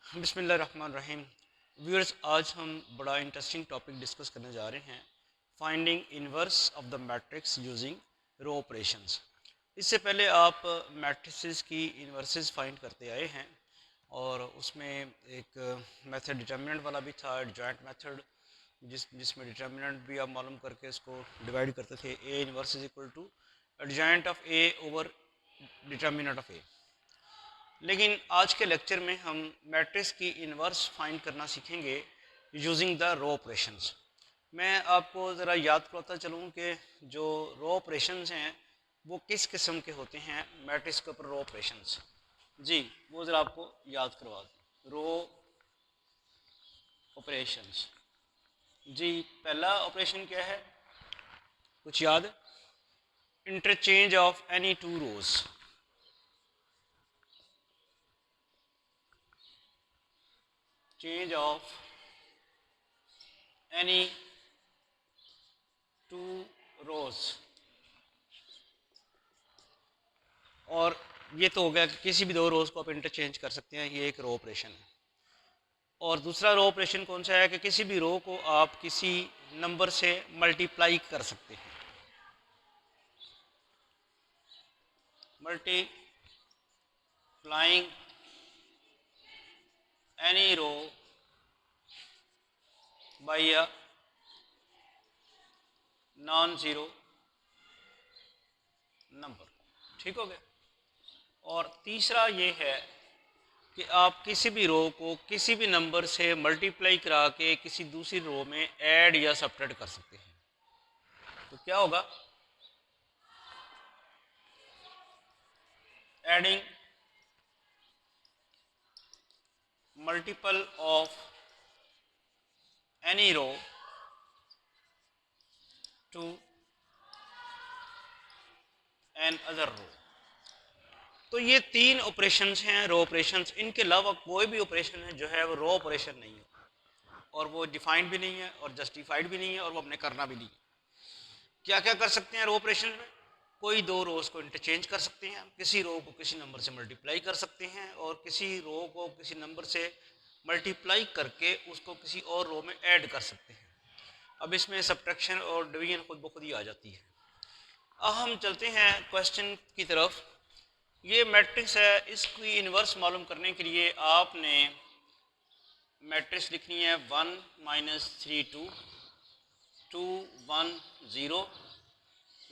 बिस्मिल्लाहिर्रहमानिर्रहीम। व्यूअर्स, आज हम बड़ा इंटरेस्टिंग टॉपिक डिस्कस करने जा रहे हैं, finding inverse of the matrix using row operations. इससे पहले आप मैट्रिसेस की इन्वर्सेस फाइंड करते आए हैं और उसमें एक मेथड डिटर्मिनेंट वाला भी था, जॉइंट मेथड, जिसमें डिटर्मिनेंट भी आप मालूम करके इसको डिवाइड करते थे। A inverse is equal to adjoint of A over determinant of A. लेकिन आज के लेक्चर में हम मैट्रिक्स की इन्वर्स फाइंड करना सीखेंगे यूजिंग द रो ऑपरेशंस। मैं आपको ज़रा याद करवाता चलूँ कि जो रो ऑपरेशंस हैं वो किस किस्म के होते हैं मैट्रिक्स के ऊपर रो ऑपरेशंस। जी, वो ज़रा आपको याद करवा दूँ। रो ऑपरेशंस, जी, पहला ऑपरेशन क्या है, कुछ याद? Interchange of any two rows. Change of any two rows. और ये तो हो गया कि किसी भी दो रोज को आप इंटरचेंज कर सकते हैं, ये एक रो ऑपरेशन है। और दूसरा रो ऑपरेशन कौन सा है कि किसी भी रो को आप किसी नंबर से मल्टीप्लाई कर सकते हैं। Multiplying any row by a non zero number. ठीक हो गया। और तीसरा ये है कि आप किसी भी रो को किसी भी नंबर से मल्टीप्लाई करा के किसी दूसरी रो में ऐड या सब्ट्रैक्ट कर सकते हैं। तो क्या होगा? Adding multiple of any row to an other row. तो ये तीन ऑपरेशंस हैं रो ऑपरेशंस। इनके अलावा कोई भी ऑपरेशन है जो है वो रो ऑपरेशन नहीं है, और वो डिफाइंड भी नहीं है और जस्टिफाइड भी नहीं है, और वो अपने करना भी नहीं है। क्या क्या कर सकते हैं रो ऑपरेशन में? कोई दो रोज को इंटरचेंज कर सकते हैं, किसी रो को किसी नंबर से मल्टीप्लाई कर सकते हैं, और किसी रो को किसी नंबर से मल्टीप्लाई करके उसको किसी और रो में ऐड कर सकते हैं। अब इसमें सब्ट्रैक्शन और डिवीजन खुद ब खुद ही आ जाती है। अब हम चलते हैं क्वेश्चन की तरफ। ये मैट्रिक्स है, इसकी इन्वर्स मालूम करने के लिए आपने मैट्रिक्स लिखनी है 1 - 3 2 2 1 0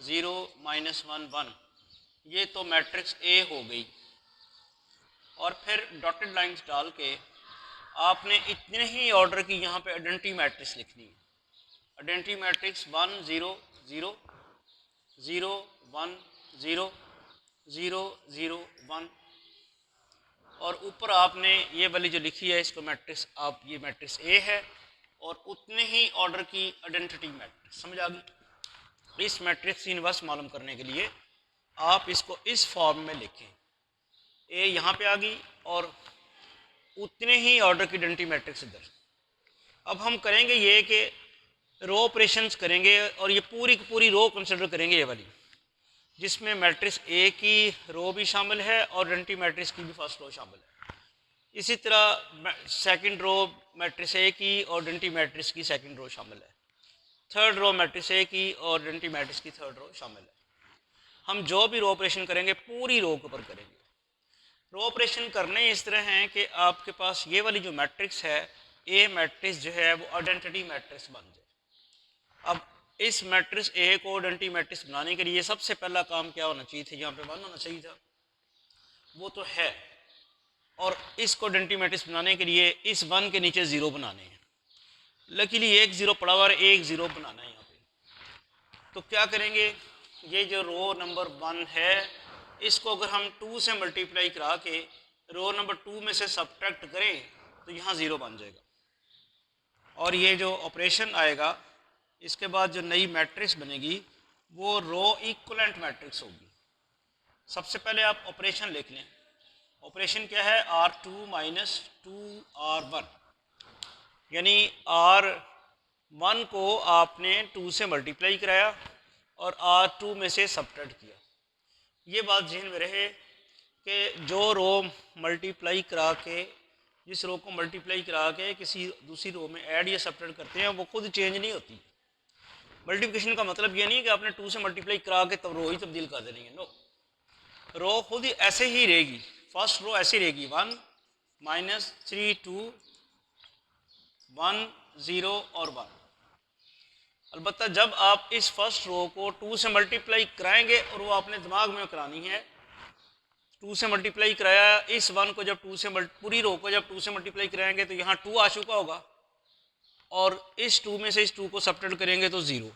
0 -1 1। ये तो मैट्रिक्स ए हो गई। और फिर डॉटेड लाइंस डाल के आपने इतने ही ऑर्डर की यहाँ पे आइडेंटिटी मैट्रिक्स लिखनी है। Identity matrix 1 0 0 0 1 0 0 0 1। और ऊपर आपने ये वाली जो लिखी है इसको मैट्रिक्स, आप ये मैट्रिक्स ए है, और उतने ही ऑर्डर की आइडेंटिटी मैट्रिक्स। समझ आ गई? इस मैट्रिक्स की इन्वर्स मालूम करने के लिए आप इसको इस फॉर्म में लिखें। ए यहाँ पे आ गई और उतने ही ऑर्डर की आइडेंटिटी मैट्रिक्स इधर। अब हम करेंगे ये कि रो ऑपरेशंस करेंगे और ये पूरी की पूरी रो कंसिडर करेंगे, ये वाली जिसमें मैट्रिक्स ए की रो भी शामिल है और आइडेंटिटी मैट्रिक्स की भी फर्स्ट रो शामिल है। इसी तरह सेकंड रो मैट्रिक्स ए की और आइडेंटिटी मैट्रिक्स की सेकंड रो शामिल है। थर्ड रो मैट्रिक्स ए की और आइडेंटिटी मैट्रिक्स की थर्ड रो शामिल है। हम जो भी रो ऑपरेशन करेंगे पूरी रो के ऊपर करेंगे। रो ऑपरेशन करने इस तरह हैं कि आपके पास ये वाली जो मैट्रिक्स है, ए मैट्रिक्स जो है वो आइडेंटिटी मैट्रिक्स बन जाए। अब इस मैट्रिक्स ए को आइडेंटिटी मैट्रिक्स बनाने के लिए सबसे पहला काम क्या होना चाहिए था? यहाँ पे 1 होना चाहिए था, वो तो है। और इसको आइडेंटिटी मैट्रिक्स बनाने के लिए इस 1 के नीचे 0 बनाने हैं। लकीली एक 0 पड़ा हुआ है, एक 0 बनाना है यहाँ पे। तो क्या करेंगे, ये जो रो नंबर 1 है इसको अगर हम 2 से मल्टीप्लाई करा के रो नंबर 2 में से सब्ट्रैक्ट करें तो यहाँ 0 बन जाएगा। और ये जो ऑपरेशन आएगा इसके बाद जो नई मैट्रिक्स बनेगी वो रो इक्वलेंट मैट्रिक्स होगी। सबसे पहले आप ऑपरेशन लिख लें। ऑपरेशन क्या है? R2 - 2R1, यानी R1 को आपने 2 से मल्टीप्लाई कराया और R2 में से सब्ट्रैक्ट किया। ये बात जहन में रहे कि जो रो मल्टीप्लाई करा के जिस रो को मल्टीप्लाई करा के किसी दूसरी रो में ऐड या सब्ट्रैक्ट करते हैं वो खुद चेंज नहीं होती। मल्टीप्लिकेशन का मतलब ये नहीं कि आपने 2 से मल्टीप्लाई करा के तब रो ही तब्दील कर देनी है, नो, रो खुद ही ऐसे ही रहेगी, फर्स्ट रो ऐसी रहेगी 1 माइनस 3 2 1 0 और 1। अलबत्ता जब आप इस फर्स्ट रो को 2 से मल्टीप्लाई कराएंगे और वो आपने दिमाग में करानी है, 2 से मल्टीप्लाई कराया, इस 1 को जब 2 से पूरी रो को जब 2 से मल्टीप्लाई कराएंगे तो यहाँ 2 आ चुका होगा और इस 2 में से इस 2 को सब्ट्रैक्ट करेंगे तो 0।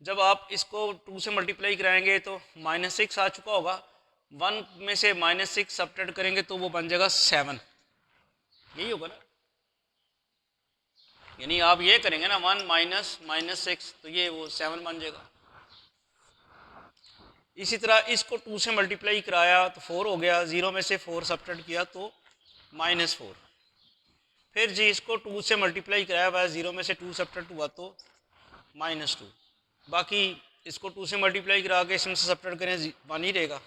जब आप इसको 2 से मल्टीप्लाई कराएंगे तो -6 आ चुका होगा, 1 में से -6 सब्ट्रैक्ट करेंगे तो वो बन जाएगा 7, यही होगा ना। यानी आप ये करेंगे ना 1 माइनस 6 तो ये वो 7 बन जाएगा। इसी तरह इसको 2 से मल्टीप्लाई कराया तो 4 हो गया, 0 में से 4 सब्ट्रैक्ट किया तो -4। फिर जी इसको 2 से मल्टीप्लाई कराया हुआ, 0 में से 2 सब्ट्रैक्ट हुआ तो -2। बाकी इसको 2 से मल्टीप्लाई करा के इसमें से सब्ट्रैक्ट करें 1 ही रहेगा,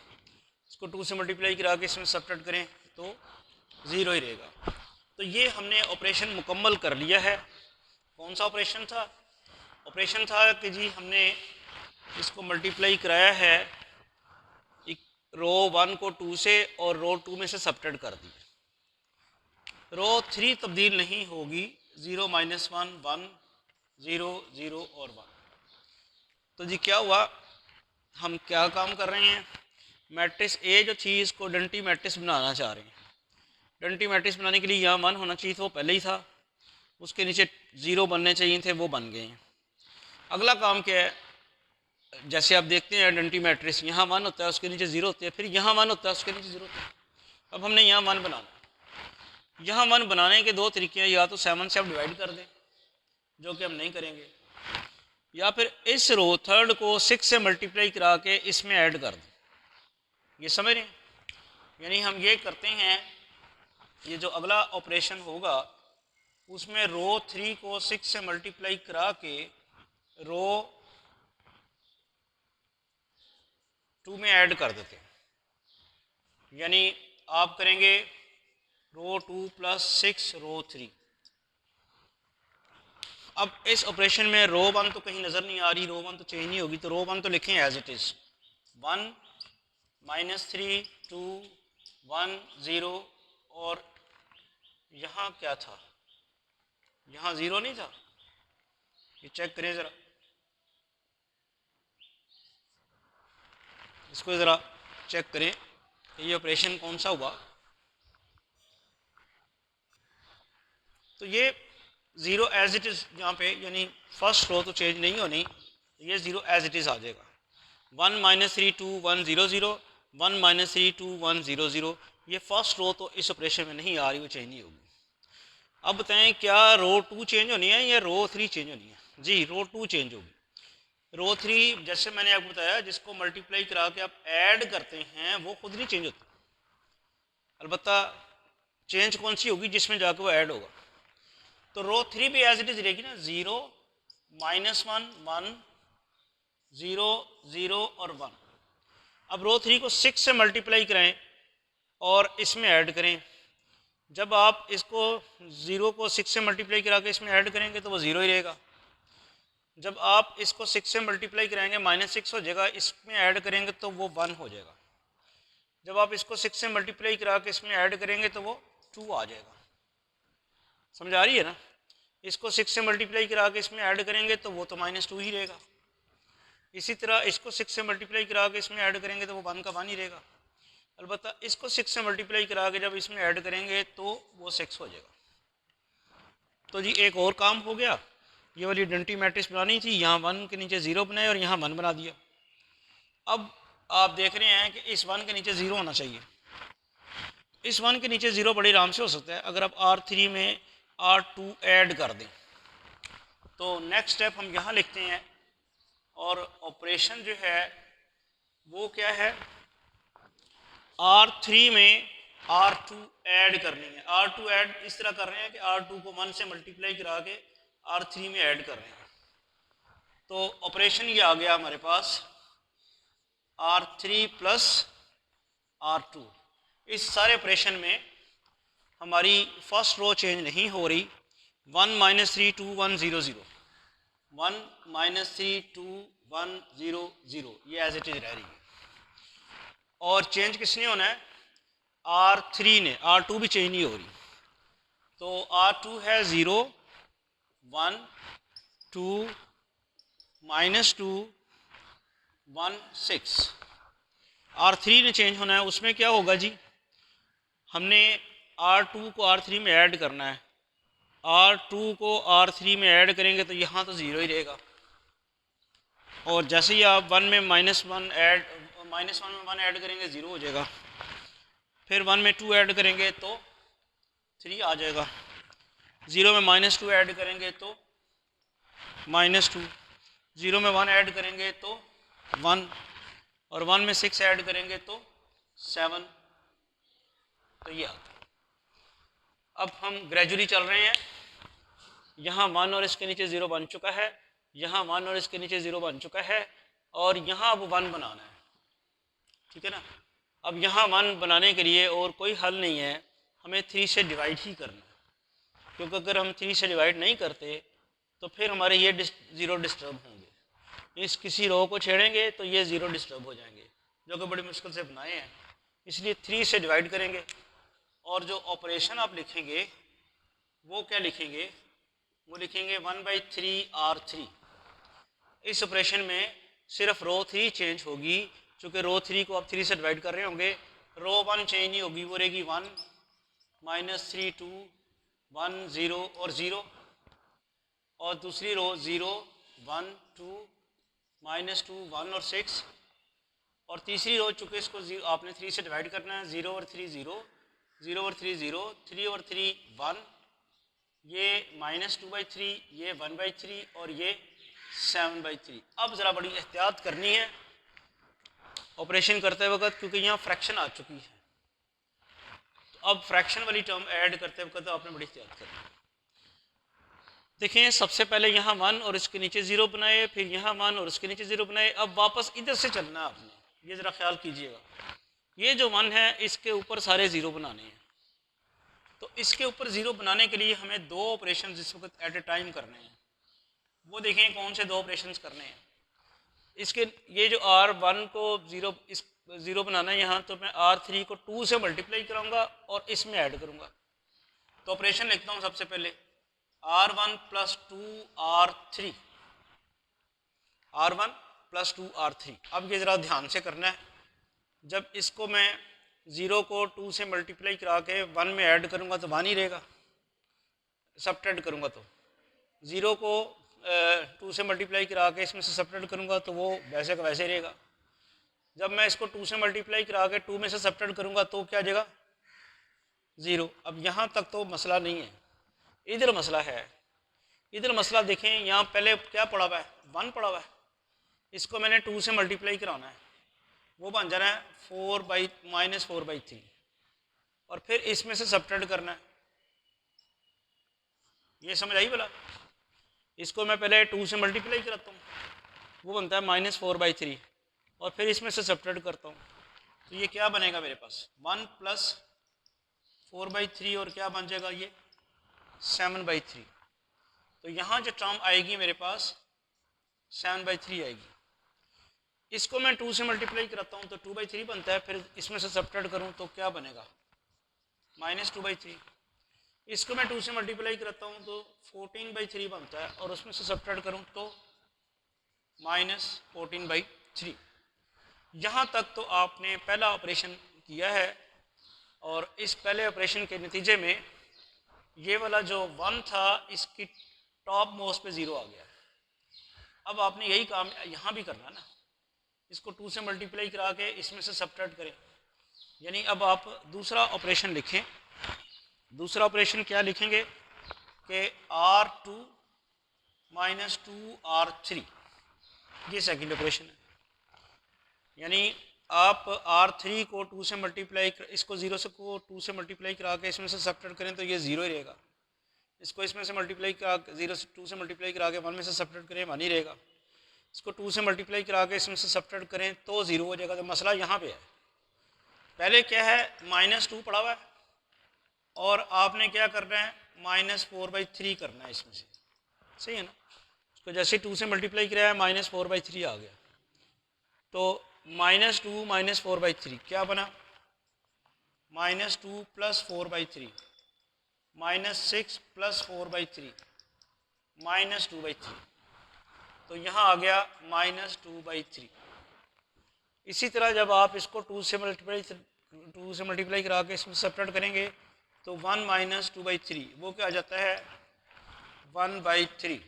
इसको 2 से मल्टीप्लाई करा के इसमें सब्ट्रैक्ट करें तो 0 ही रहेगा। तो ये हमने ऑपरेशन मुकम्मल कर लिया है। कौन सा ऑपरेशन था? ऑपरेशन था कि जी हमने इसको मल्टीप्लाई कराया है, रो 1 को 2 से और रो 2 में से सब्ट्रैक्ट कर दी। रो 3 तब्दील नहीं होगी, 0 -1 1 0 0 और 1। तो जी क्या हुआ, हम क्या काम कर रहे हैं, मैट्रिक्स ए जो थी इसको डंटी मैट्रिक्स बनाना चाह रहे हैं। डंटी मैट्रिक्स बनाने के लिए यहाँ 1 होना चाहिए था, वो पहले ही था, उसके नीचे 0 बनने चाहिए थे, वो बन गए हैं। अगला काम क्या है, जैसे आप देखते हैं डंटी मैट्रिक्स यहाँ 1 होता है उसके नीचे 0 होते हैं, फिर यहाँ 1 होता है उसके नीचे 0 होता है। अब हमने यहाँ 1 बनाना है। यहाँ 1 बनाने के दो तरीके हैं, या तो 7 से आप डिवाइड कर दें, जो कि हम नहीं करेंगे, या फिर इस रो 3 को 6 से मल्टीप्लाई करा के इसमें ऐड कर दें। ये समझ रहे हैं? यानी हम ये करते हैं, ये जो अगला ऑपरेशन होगा उसमें रो 3 को 6 से मल्टीप्लाई करा के रो 2 में ऐड कर देते हैं। यानी आप करेंगे रो 2 + 6 रो 3। अब इस ऑपरेशन में रो 1 तो कहीं नज़र नहीं आ रही, रो 1 तो चेंज नहीं होगी, तो रो 1 तो लिखें एज इट इज़ 1 -3 2 1 0 और यहाँ क्या था, यहाँ 0 नहीं था, ये चेक करें ज़रा, इसको ज़रा चेक करें ये ऑपरेशन कौन सा हुआ। तो ये 0 एज इट इज़ यहाँ पे, यानी फर्स्ट रो तो चेंज नहीं होनी, ये 0 एज इट इज़ आ जाएगा। 1 -3 2 1 0 0 1 -3 2 1 0 0। ये फर्स्ट रो तो इस ऑपरेशन में नहीं आ रही, वो चेंज नहीं होगी। अब बताएं क्या रो 2 चेंज होनी है या रो 3 चेंज होनी है? जी रो 2 चेंज होगी। रो 3 जैसे मैंने आपको बताया, जिसको मल्टीप्लाई करा के आप ऐड करते हैं वो खुद नहीं चेंज होती, अलबत्ता चेंज कौन सी होगी, जिसमें जाकर वो ऐड होगा। तो रो 3 भी एज इट इज रहेगी ना, 0 -1 1 0 0 और 1। अब रो 3 को 6 से मल्टीप्लाई करें और इसमें ऐड करें। जब आप इसको 0 को 6 से मल्टीप्लाई करा के इसमें ऐड करेंगे तो वो 0 ही रहेगा। जब आप इसको 6 से मल्टीप्लाई कराएंगे -6 हो जाएगा, इसमें ऐड करेंगे तो वो 1 हो जाएगा। जब आप इसको 6 से मल्टीप्लाई करा के इसमें ऐड करेंगे तो वो 2 आ जाएगा। समझ आ रही है ना? इसको 6 से मल्टीप्लाई करा के इसमें ऐड करेंगे तो वो तो -2 ही रहेगा। इसी तरह इसको 6 से मल्टीप्लाई करा के इसमें ऐड करेंगे तो वो 1 का 1 ही रहेगा। अलबत्ता इसको 6 से मल्टीप्लाई करा के जब इसमें ऐड करेंगे तो वो 6 हो जाएगा। तो जी एक और काम हो गया, ये वाली डंटी मैट्रिक्स बनानी थी, यहाँ 1 के नीचे 0 बनाए और यहाँ 1 बना दिया। अब आप देख रहे हैं कि इस 1 के नीचे 0 होना चाहिए। इस 1 के नीचे 0 बड़े आराम से हो सकता है अगर आप R3 में R2 ऐड कर दें। तो नेक्स्ट स्टेप हम यहाँ लिखते हैं और ऑपरेशन जो है वो क्या है, R3 में R2 ऐड करनी है। R2 ऐड इस तरह कर रहे हैं कि R2 को 1 से मल्टीप्लाई करा के R3 में ऐड कर रहे हैं। तो ऑपरेशन ये आ गया हमारे पास R3 + R2। इस सारे ऑपरेशन में हमारी फर्स्ट रो चेंज नहीं हो रही, 1 -3 2 1 0 0, 1 -3 2 1 0 0, ये एज इट इज़ रह रही है। और चेंज किसने होना है? R3 ने, R2 भी चेंज नहीं हो रही। तो R2 है 0 1 2 -2 1 6। R3 ने चेंज होना है, उसमें क्या होगा जी, हमने R2 को R3 में ऐड करना है। R2 को R3 में ऐड करेंगे तो यहाँ तो ज़ीरो ही रहेगा, और जैसे ही आप -1 में -1 ऐड करेंगे ज़ीरो हो जाएगा, फिर 1 में 2 ऐड करेंगे तो 3 आ जाएगा, 0 में -2 ऐड करेंगे तो -2, 0 में 1 ऐड करेंगे तो 1, और 1 में 6 ऐड करेंगे तो 7। तो ये आता है। अब हम ग्रेजुअली चल रहे हैं, यहाँ 1 और इसके नीचे 0 बन चुका है, यहाँ 1 और इसके नीचे 0 बन चुका है, और यहाँ अब 1 बनाना है, ठीक है ना। अब यहाँ 1 बनाने के लिए और कोई हल नहीं है, हमें 3 से डिवाइड ही करना है, क्योंकि अगर हम 3 से डिवाइड नहीं करते तो फिर हमारे ये 0 डिस्टर्ब होंगे। इस किसी रो को छेड़ेंगे तो ये 0 डिस्टर्ब हो जाएंगे, जो कि बड़ी मुश्किल से बनाए हैं। इसलिए 3 से डिवाइड करेंगे, और जो ऑपरेशन आप लिखेंगे वो क्या लिखेंगे? वो लिखेंगे 1/3 R3। इस ऑपरेशन में सिर्फ रो 3 चेंज होगी, चूँकि रो 3 को आप 3 से डिवाइड कर रहे होंगे। रो 1 चेंज नहीं होगी, वो रहेगी 1 -3 2 1 0 और 0, और दूसरी रो 0 1 2 -2 1 और 6, और तीसरी रो चूँकि इसको आपने 3 से डिवाइड करना है, 0 और 3 0, 0 और 3 0, 3 और 3 1, ये -2/3, ये 1/3, और ये 7/3। अब ज़रा बड़ी एहतियात करनी है ऑपरेशन करते वक्त, क्योंकि यहाँ फ्रैक्शन आ चुकी है। तो अब फ्रैक्शन वाली टर्म ऐड करते वक्त आपने बड़ी एहतियात करनी है। देखें, सबसे पहले यहाँ 1 और इसके नीचे 0 बनाए, फिर यहाँ 1 और इसके नीचे 0 बनाए। अब वापस इधर से चलना है आपने, ये ज़रा ख्याल कीजिएगा। ये जो 1 है इसके ऊपर सारे 0 बनाने हैं, तो इसके ऊपर 0 बनाने के लिए हमें 2 ऑपरेशन इस वक्त एट ए टाइम करने हैं। वो देखें कौन से 2 ऑपरेशन करने हैं। इसके ये जो R1 को 0 बनाना है यहाँ, तो मैं R3 को 2 से मल्टीप्लाई कराऊंगा और इसमें ऐड करूंगा। तो ऑपरेशन लिखता हूँ सबसे पहले R1 + 2R3, R1 + 2R3। अब ये ज़रा ध्यान से करना है। जब इसको मैं 0 को 2 से मल्टीप्लाई करा के 1 में ऐड करूँगा तो 1 ही रहेगा, सब्ट्रैक्ट करूँगा तो 0 को 2 से मल्टीप्लाई करा के इसमें से सब्ट्रैक्ट करूँगा तो वो वैसे का वैसे रहेगा। जब मैं इसको 2 से मल्टीप्लाई करा के 2 में से सब्ट्रैक्ट करूँगा तो क्या जाएगा? 0। अब यहाँ तक तो मसला नहीं है, इधर मसला है। इधर मसला देखें, यहाँ पहले क्या पड़ा हुआ है? 1 पड़ा हुआ है। इसको मैंने 2 से मल्टीप्लाई कराना है, वो बन जाना है -4/3, और फिर इसमें से सब्ट्रैक्ट करना है। ये समझ आई भला? इसको मैं पहले 2 से मल्टीप्लाई कराता हूँ, वो बनता है -4/3, और फिर इसमें से सब्ट्रैक्ट करता हूँ, तो ये क्या बनेगा मेरे पास? 1 + 4/3, और क्या बन जाएगा ये? 7/3। तो यहाँ जो टर्म आएगी मेरे पास 7/3 आएगी। इसको मैं 2 से मल्टीप्लाई कराता हूँ तो 2/3 बनता है, फिर इसमें से सब्ट्रैक्ट करूँ तो क्या बनेगा? -2/3। इसको मैं 2 से मल्टीप्लाई कराता हूँ तो 14/3 बनता है, और उसमें से सब्ट्रैक्ट करूँ तो -14/3। यहाँ तक तो आपने पहला ऑपरेशन किया है, और इस पहले ऑपरेशन के नतीजे में ये वाला जो 1 था इसकी टॉप मोस्ट पे 0 आ गया। अब आपने यही काम यहाँ भी करना ना, इसको 2 से मल्टीप्लाई करा के इसमें से सब्ट्रैक्ट करें। यानी अब आप दूसरा ऑपरेशन लिखें। दूसरा ऑपरेशन क्या लिखेंगे कि R2 - 2R3, ये सेकंड ऑपरेशन है। यानी आप R3 को 2 से मल्टीप्लाई, इसको 0 से को 2 से मल्टीप्लाई करा के इसमें से सब्ट्रैक्ट करें तो ये 0 ही रहेगा। इसको इसमें से मल्टीप्लाई करा 0 से 2 से मल्टीप्लाई करा के 1 में से सब्ट्रैक्ट करें, 1 ही रहेगा। इसको 2 से मल्टीप्लाई करा के इसमें से सब्ट्रैक्ट करें तो 0 हो जाएगा। तो मसला यहाँ पे है, पहले क्या है? -2 पड़ा हुआ है, और आपने क्या करना है, -4/3 करना है इसमें से, सही है ना। उसको जैसे 2 से मल्टीप्लाई कराया -4/3 आ गया। तो -2 -4/3 क्या बना, -2 + 4/3 -6 + 4/3 -2/3। तो यहाँ आ गया -2/3। इसी तरह जब आप इसको 2 से मल्टीप्लाई करा के इसमें सब्ट्रैक्ट करेंगे तो 1 - 2/3 वो क्या आ जाता है, 1/3।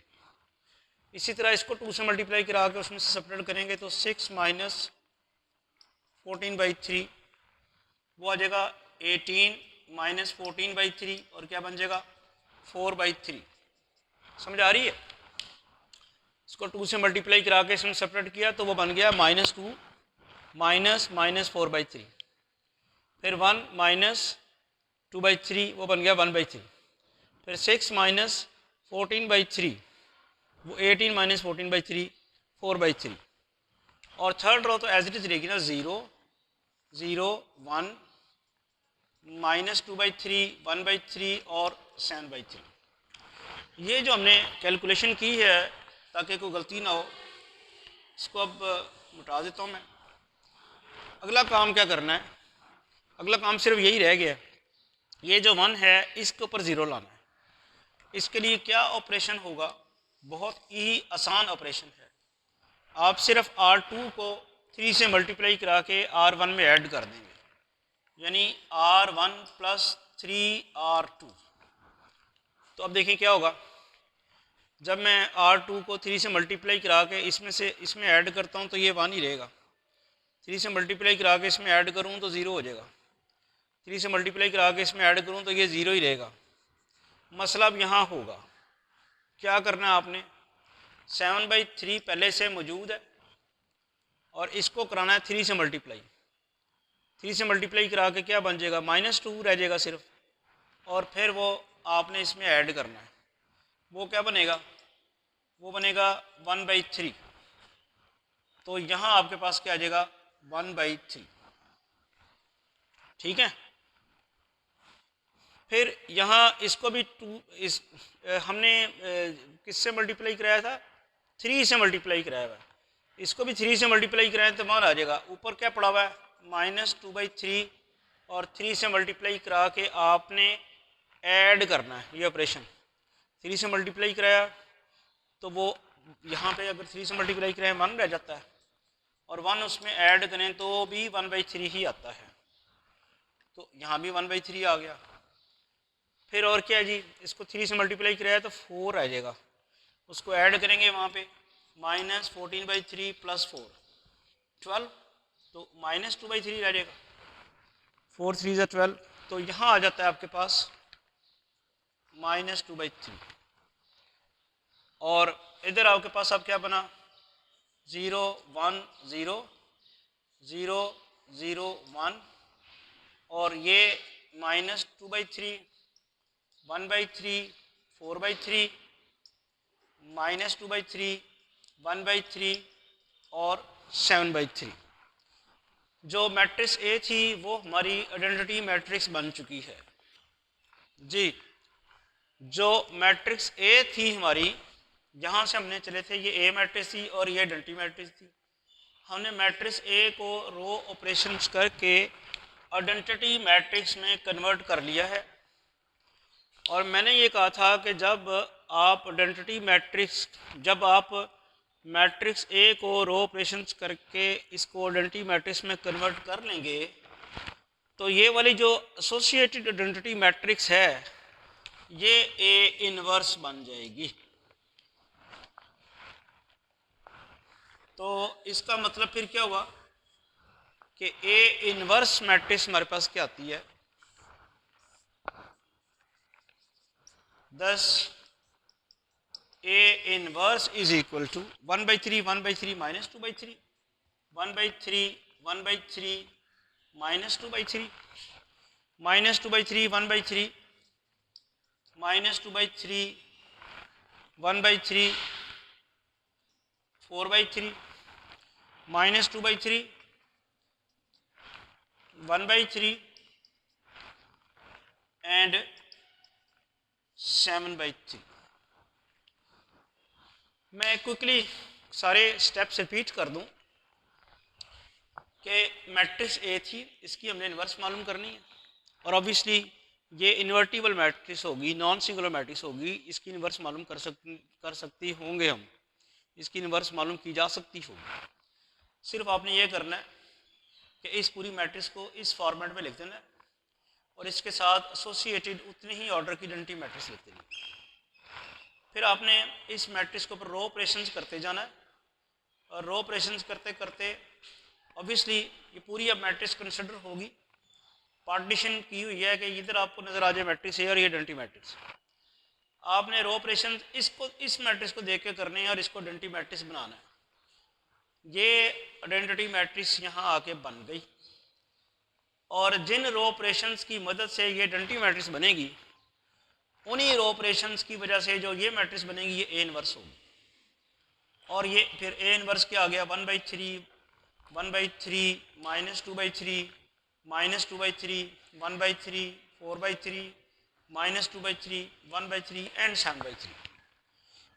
इसी तरह इसको 2 से मल्टीप्लाई करा के उसमें से सब्ट्रैक्ट करेंगे तो 6 - 14/3 वो आ जाएगा 18 - 14/3 और क्या बन जाएगा 4/3। समझ आ रही है। इसको 2 से मल्टीप्लाई करा के इसमें सब्ट्रैक्ट किया तो वो बन गया -2 -4/3। फिर 1 - 2/3 वो बन गया 1/3। फिर 6 - 14/3 वो 18 - 14/3 4/3। और थर्ड रो तो एज इट इज रहेगी ना, 0 0 1 -2/3 1/3 और 7/3। ये जो हमने कैलकुलेशन की है ताकि कोई गलती ना हो, इसको अब मिटा देता हूँ मैं। अगला काम क्या करना है, अगला काम सिर्फ यही रह गया, ये जो 1 है इसके ऊपर 0 लाना है। इसके लिए क्या ऑपरेशन होगा, बहुत ही आसान ऑपरेशन है। आप सिर्फ R2 को 3 से मल्टीप्लाई करा के R1 में ऐड कर देंगे, यानी R1 + 3R2। तो अब देखिए क्या होगा, जब मैं R2 को 3 से मल्टीप्लाई करा के इसमें ऐड करता हूँ तो ये 1 ही रहेगा। 3 से मल्टीप्लाई करा के इसमें ऐड करूँ तो 0 हो जाएगा। 3 से मल्टीप्लाई करा के इसमें ऐड करूँ तो ये 0 ही रहेगा। मसला अब यहाँ होगा, क्या करना है आपने, 7/3 पहले से मौजूद है और इसको कराना है 3 से मल्टीप्लाई। 3 से मल्टीप्लाई करा के क्या बन जाएगा, -2 रह जाएगा सिर्फ, और फिर वो आपने इसमें ऐड करना है। वो क्या बनेगा, वो बनेगा 1/3। तो यहाँ आपके पास क्या आ जाएगा 1/3, ठीक है। फिर यहाँ इसको भी हमने किससे मल्टीप्लाई कराया था, 3 से मल्टीप्लाई कराया हुआ है। इसको भी 3 से मल्टीप्लाई कराएं तो मान आ जाएगा, ऊपर क्या पड़ा हुआ है -2/3 और 3 से मल्टीप्लाई करा के आपने ऐड करना है। ये ऑपरेशन 3 से मल्टीप्लाई कराया तो वो यहाँ पे अगर 3 से मल्टीप्लाई कराएं 1 रह जाता है, और 1 उसमें ऐड करें तो भी 1/3 ही आता है। तो यहाँ भी 1/3 आ गया। फिर और क्या है जी, इसको 3 से मल्टीप्लाई कराया तो 4 आ जाएगा, उसको ऐड करेंगे वहाँ पे -14/3 + 4 12, तो -2/3 रह जाएगा। 4 3 = 12, तो यहाँ आ जाता है आपके पास -2/3। और इधर आपके पास अब क्या बना, 0 1 0 0 0 1, और ये -2/3 1/3 4/3 -2/3 1/3 और 7/3। जो मैट्रिक्स ए थी वो हमारी आइडेंटिटी मैट्रिक्स बन चुकी है जी। जो मैट्रिक्स ए थी हमारी, यहाँ से हमने चले थे, ये ए मैट्रिक्स थी और ये आइडेंटिटी मैट्रिक्स थी। हमने मैट्रिक्स ए को रो ऑपरेशंस करके आइडेंटिटी मैट्रिक्स में कन्वर्ट कर लिया है। और मैंने ये कहा था कि जब आप आइडेंटिटी मैट्रिक्स, जब आप मैट्रिक्स ए को रो ऑपरेशंस करके इसको आइडेंटिटी मैट्रिक्स में कन्वर्ट कर लेंगे तो ये वाली जो एसोसिएटेड आइडेंटिटी मैट्रिक्स है ये ए इनवर्स बन जाएगी। तो इसका मतलब फिर क्या हुआ कि ए इनवर्स मैट्रिक्स हमारे पास क्या आती है, 10 A inverse is equal to 1/3 1/3 -2/3 1/3 1/3 -2/3 -2/3 1/3 -2/3 1/3 4/3 -2/3 1/3 and 7/3। मैं क्विकली सारे स्टेप्स रिपीट कर दूं कि मैट्रिक्स ए थी, इसकी हमने इन्वर्स मालूम करनी है, और ऑब्वियसली ये इन्वर्टिबल मैट्रिक्स होगी, नॉन सिंगुलर मैट्रिक्स होगी, इसकी इन्वर्स मालूम कर सकती होंगे हम, इसकी इन्वर्स मालूम की जा सकती होगी। सिर्फ आपने ये करना है कि इस पूरी मैट्रिक्स को इस फॉर्मेट में लिख देना है और इसके साथ एसोसिएटेड उतने ही ऑर्डर की आइडेंटिटी मैट्रिक्स लिख देनी है। फिर आपने इस मैट्रिक्स के ऊपर रो ऑपरेशंस करते जाना है, और रो ऑपरेशंस करते करते ऑब्वियसली ये पूरी अब मैट्रिक्स कंसिडर होगी। पार्टीशन की हुई है कि इधर आपको नज़र आ जाए मैट्रिक्स ए और ये आइडेंटिटी मैट्रिक्स। आपने रो ऑपरेशन इसको इस मैट्रिक्स को देख के करने हैं और इसको आइडेंटिटी मैट्रिक्स बनाना है। ये आइडेंटिटी मैट्रिक्स यहाँ आके बन गई, और जिन रो ऑपरेशंस की मदद से ये आइडेंटिटी मैट्रिक्स बनेगी, उन्हीं रो ऑपरेशंस की वजह से जो ये मैट्रिक्स बनेगी ये ए इनवर्स होगी। और ये फिर ए इनवर्स क्या आ गया, 1/3 1/3 -2/3 -2/3 1/3 4/3 -2/3 1/3 and 7/3.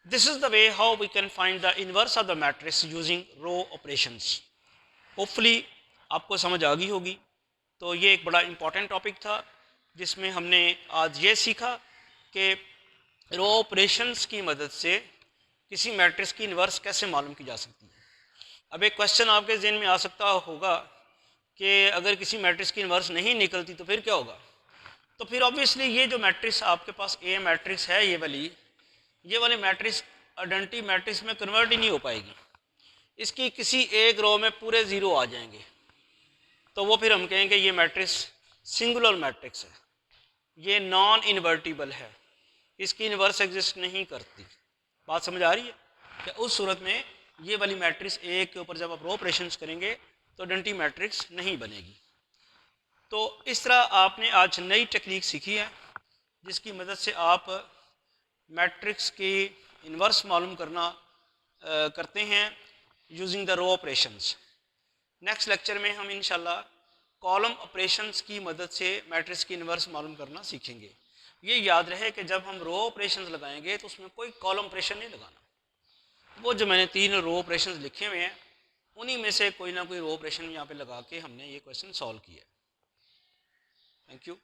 This is the way how we can find the inverse of the matrix using row operations. Hopefully आपको समझ आ गई होगी। तो ये एक बड़ा इम्पॉर्टेंट टॉपिक था जिसमें हमने आज ये सीखा कि रो ऑपरेशंस की मदद से किसी मैट्रिक्स की इन्वर्स कैसे मालूम की जा सकती है। अब एक क्वेश्चन आपके ज़हन में आ सकता होगा कि अगर किसी मैट्रिक्स की इन्वर्स नहीं निकलती तो फिर क्या होगा। तो फिर ऑब्वियसली ये जो मैट्रिक्स आपके पास ए मैट्रिक्स है, ये वाली मैट्रिक्स आइडेंटिटी मैट्रिक्स में कन्वर्ट ही नहीं हो पाएगी। इसकी किसी एक रो में पूरे ज़ीरो आ जाएंगे, तो वो फिर हम कहेंगे ये मैट्रिक्स सिंगुलर मैट्रिक्स है, ये नॉन इन्वर्टिबल है, इसकी इन्वर्स एग्जिस्ट नहीं करती। बात समझ आ रही है कि उस सूरत में ये वाली मैट्रिक्स ए के ऊपर जब आप रो ऑपरेशंस करेंगे तो आइडेंटिटी मैट्रिक्स नहीं बनेगी। तो इस तरह आपने आज नई टेक्निक सीखी है जिसकी मदद से आप मैट्रिक्स की इन्वर्स मालूम करते हैं using the row operations. Next lecture में हम इंशाल्लाह कॉलम ऑपरेशंस की मदद से मैट्रिक्स की इन्वर्स मालूम करना सीखेंगे। ये याद रहे कि जब हम रो ऑपरेशंस लगाएंगे तो उसमें कोई कॉलम ऑपरेशन नहीं लगाना। वो जो मैंने 3 रो ऑपरेशंस लिखे हुए हैं उन्हीं में से कोई ना कोई रो ऑपरेशन यहाँ पे लगा के हमने ये क्वेश्चन सॉल्व किया है। Thank you.